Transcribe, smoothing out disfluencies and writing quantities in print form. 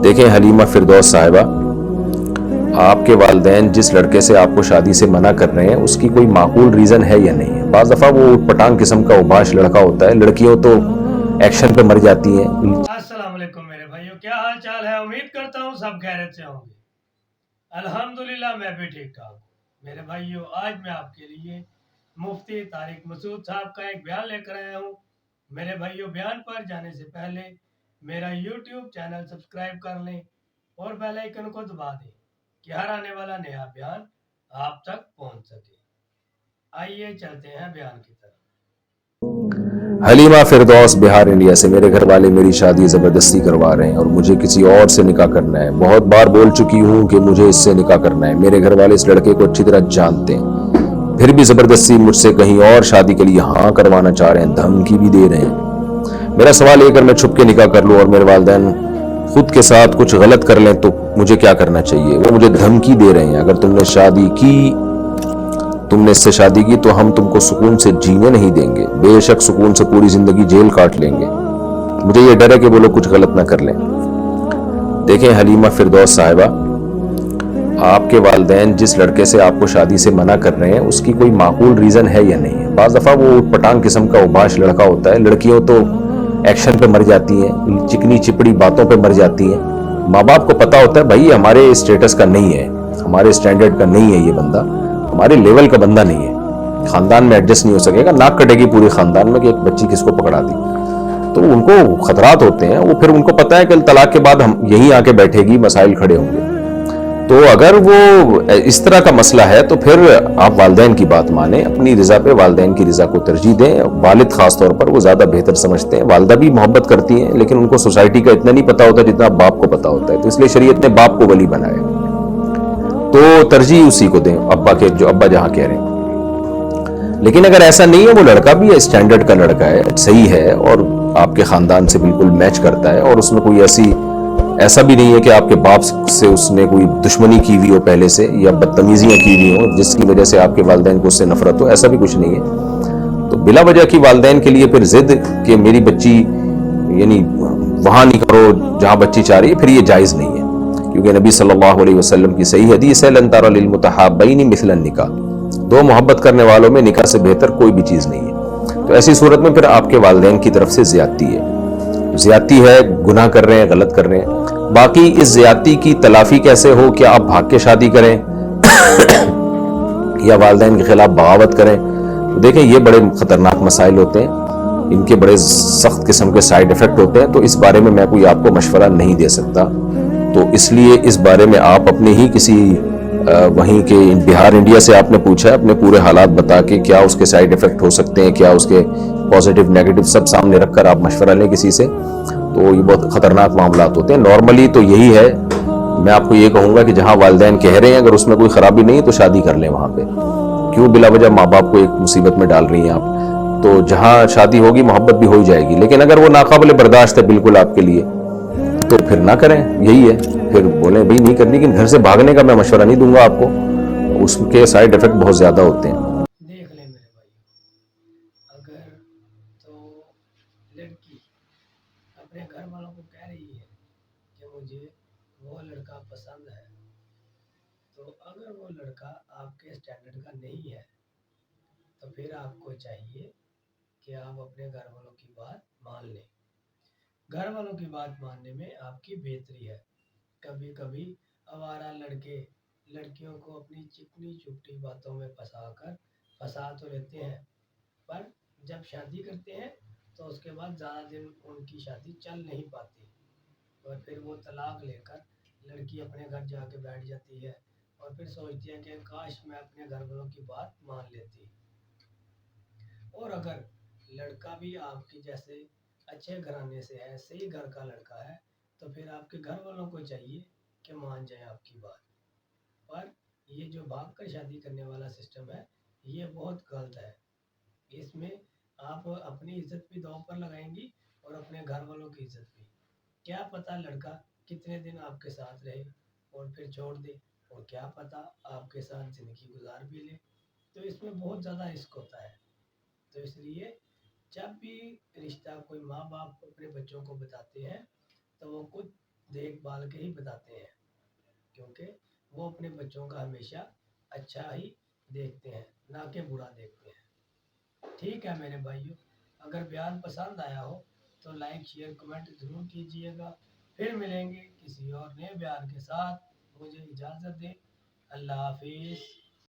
دیکھیں حلیمہ فردوس صاحبہ، آپ کے والدین جس لڑکے سے آپ کو شادی سے منع کر رہے ہیں اس کی کوئی معقول ریزن ہے یا نہیں ہے؟ بعض دفعہ وہ پٹانگ قسم کا اوباش لڑکا ہوتا ہے، لڑکیوں تو ایکشن پہ مر جاتی ہیں۔ السلام علیکم میرے بھائیوں، کیا حال چال ہے؟ امید کرتا ہوں سب خیریت سے ہوں گے۔ الحمدللہ میں بھی ٹھیک ٹھاک ہوں۔ میرے بھائیوں، آج میں آپ کے لیے مفتی طارق مسعود صاحب کا ایک بیان لے کر آیا ہوں۔ میرے بھائیوں، بیان پر جانے سے پہلے میرا یوٹیوب چینل سبسکرائب کر لیں اور بیل آئیکن کو دبا دیں کہ ہر آنے والا نیا بیان آپ تک پہنچ سکے۔ آئیے چلتے ہیں بیان کی طرف۔ حلیمہ فردوس، بہار انڈیا سے۔ میرے گھر والے میری شادی زبردستی کروا رہے ہیں اور مجھے کسی اور سے نکاح کرنا ہے۔ بہت بار بول چکی ہوں کہ مجھے اس سے نکاح کرنا ہے۔ میرے گھر والے اس لڑکے کو اچھی طرح جانتے ہیں، پھر بھی زبردستی مجھ سے کہیں اور شادی کے لیے ہاں کروانا چاہ رہے ہیں، دھمکی بھی دے رہے ہیں۔ میرا سوال ہے، اگر میں چھپ کے نکاح کر لوں اور میرے والدین خود کے ساتھ کچھ غلط کر لیں تو مجھے کیا کرنا چاہیے؟ وہ مجھے دھمکی دے رہے ہیں، اگر تم نے اس سے شادی کی تو ہم تم کو سکون سے جینے نہیں دیں گے، بے شک سکون سے پوری زندگی جیل کاٹ لیں گے، مجھے یہ ڈر ہے کہ وہ لوگ کچھ غلط نہ کر لیں۔ دیکھیں حلیمہ فردوس صاحبہ، آپ کے والدین جس لڑکے سے آپ کو شادی سے منع کر رہے ہیں اس کی کوئی معقول ریزن ہے یا نہیں ہے؟ بعض دفعہ وہ پٹانگ قسم کا اوباش لڑکا ہوتا ہے، لڑکیوں تو ایکشن پہ مر جاتی ہیں، چکنی چپڑی باتوں پہ مر جاتی ہیں۔ ماں باپ کو پتا ہوتا ہے بھائی ہمارے اسٹیٹس کا نہیں ہے، ہمارے اسٹینڈرڈ کا نہیں ہے، یہ بندہ ہمارے لیول کا بندہ نہیں ہے، خاندان میں ایڈجسٹ نہیں ہو سکے گا، ناک کٹے گی پورے خاندان میں کہ ایک بچی کس کو پکڑا دی۔ تو ان کو خطرات ہوتے ہیں، وہ پھر ان کو پتا ہے کہ طلاق کے بعد ہم یہیں آ کے بیٹھے گی، مسائل کھڑے ہوں گے۔ تو اگر وہ اس طرح کا مسئلہ ہے تو پھر آپ والدین کی بات مانیں، اپنی رضا پہ والدین کی رضا کو ترجیح دیں۔ والد خاص طور پر وہ زیادہ بہتر سمجھتے ہیں، والدہ بھی محبت کرتی ہیں لیکن ان کو سوسائٹی کا اتنا نہیں پتا ہوتا جتنا باپ کو پتا ہوتا ہے، تو اس لیے شریعت نے باپ کو ولی بنایا، تو ترجیح اسی کو دیں، ابا جہاں کہہ رہے ہیں۔ لیکن اگر ایسا نہیں ہے، وہ لڑکا بھی اسٹینڈرڈ کا لڑکا ہے، صحیح ہے اور آپ کے خاندان سے بالکل میچ کرتا ہے، اور اس میں کوئی ایسا بھی نہیں ہے کہ آپ کے باپ سے اس نے کوئی دشمنی کی ہوئی ہو پہلے سے یا بدتمیزیاں کی ہوئی ہوں جس کی وجہ سے آپ کے والدین کو اس سے نفرت ہو، ایسا بھی کچھ نہیں ہے۔ تو بلا وجہ کی والدین کے لیے پھر ضد کہ میری بچی یعنی وہاں نہیں کرو جہاں بچی چاہ رہی ہے، پھر یہ جائز نہیں ہے، کیونکہ نبی صلی اللہ علیہ وسلم کی صحیح حدیث ہے، لن تری للمتحابین مثل النکاح، دو محبت کرنے والوں میں نکاح سے بہتر کوئی بھی چیز نہیں ہے۔ تو ایسی صورت میں پھر آپ کے والدین کی طرف سے زیادتی ہے، گناہ کر رہے ہیں، غلط کر رہے ہیں۔ باقی اس زیادتی کی تلافی کیسے ہو، کہ آپ بھاگ کے شادی کریں یا والدین کے خلاف بغاوت کریں؟ تو دیکھیں یہ بڑے خطرناک مسائل ہوتے ہیں، ان کے بڑے سخت قسم کے سائیڈ ایفیکٹ ہوتے ہیں، تو اس بارے میں میں کوئی آپ کو مشورہ نہیں دے سکتا۔ تو اس لیے اس بارے میں آپ اپنے ہی کسی وہیں کے بہار انڈیا سے آپ نے پوچھا ہے، اپنے پورے حالات بتا کے کیا اس کے سائیڈ ایفیکٹ ہو سکتے ہیں، کیا اس کے پازیٹیو نیگیٹو سب سامنے رکھ کر آپ مشورہ لیں کسی سے، تو یہ بہت خطرناک معاملات ہوتے ہیں۔ نارملی تو یہی ہے، میں آپ کو یہ کہوں گا کہ جہاں والدین کہہ رہے ہیں اگر اس میں کوئی خرابی نہیں تو شادی کر لیں وہاں پہ، کیوں بلا وجہ ماں باپ کو ایک مصیبت میں ڈال رہی ہیں آپ؟ تو جہاں شادی ہوگی محبت بھی ہو جائے گی، لیکن اگر وہ ناقابل برداشت ہے بالکل آپ کے لیے تو پھر نہ کریں، یہی ہے، پھر بولیں بھائی نہیں کرنی، لیکن گھر سے بھاگنے کا میں مشورہ نہیں دوں گا آپ کو، اس کے سائیڈ ایفیکٹ بہت زیادہ ہوتے ہیں۔ دیکھ لیں میرے بھائی، اگر تو لڑکی اپنے گھر والوں کو کہہ رہی ہے کہ مجھے وہ لڑکا پسند ہے، تو اگر وہ لڑکا آپ کے اسٹینڈرڈ کا نہیں ہے تو پھر آپ کو چاہیے کہ آپ اپنے گھر والوں کی بات مان لیں۔ گھر والوں کی بات ماننے میں آپ کی بہتری ہے۔ کبھی کبھی آوارہ لڑکے لڑکیوں کو اپنی چکنی چپٹی باتوں میں پھنسا تو لیتے ہیں، پر جب شادی کرتے ہیں تو اس کے بعد زیادہ دن ان کی شادی چل نہیں پاتی، اور پھر وہ طلاق لے کر لڑکی اپنے گھر جا کے بیٹھ جاتی ہے اور پھر سوچتی ہے کہ کاش میں اپنے گھر والوں کی بات مان لیتی۔ اور اگر لڑکا بھی آپ کی جیسے اچھے گھرانے سے ہے، صحیح گھر کا لڑکا ہے، تو پھر آپ کے گھر والوں کو چاہیے کہ مان جائیں آپ کی بات۔ پر یہ جو بھاگ کر شادی کرنے والا سسٹم ہے یہ بہت غلط ہے، اس میں آپ اپنی عزت بھی داؤ پر لگائیں گی اور اپنے گھر والوں کی عزت بھی۔ کیا پتہ لڑکا کتنے دن آپ کے ساتھ رہے اور پھر چھوڑ دے، اور کیا پتہ آپ کے ساتھ زندگی گزار بھی لے، تو اس میں بہت زیادہ رسک ہوتا ہے۔ تو اس لیے جب بھی رشتہ کوئی ماں باپ اپنے بچوں کو بتاتے ہیں تو وہ خود دیکھ بھال کے ہی بتاتے ہیں، کیونکہ وہ اپنے بچوں کا ہمیشہ اچھا ہی دیکھتے ہیں، نہ کہ برا دیکھتے ہیں۔ ٹھیک ہے میرے بھائیوں، اگر بیان پسند آیا ہو تو لائک شیئر کمنٹ ضرور کیجیے گا۔ پھر ملیں گے کسی اور نئے بیان کے ساتھ، مجھے اجازت دیں، اللہ حافظ۔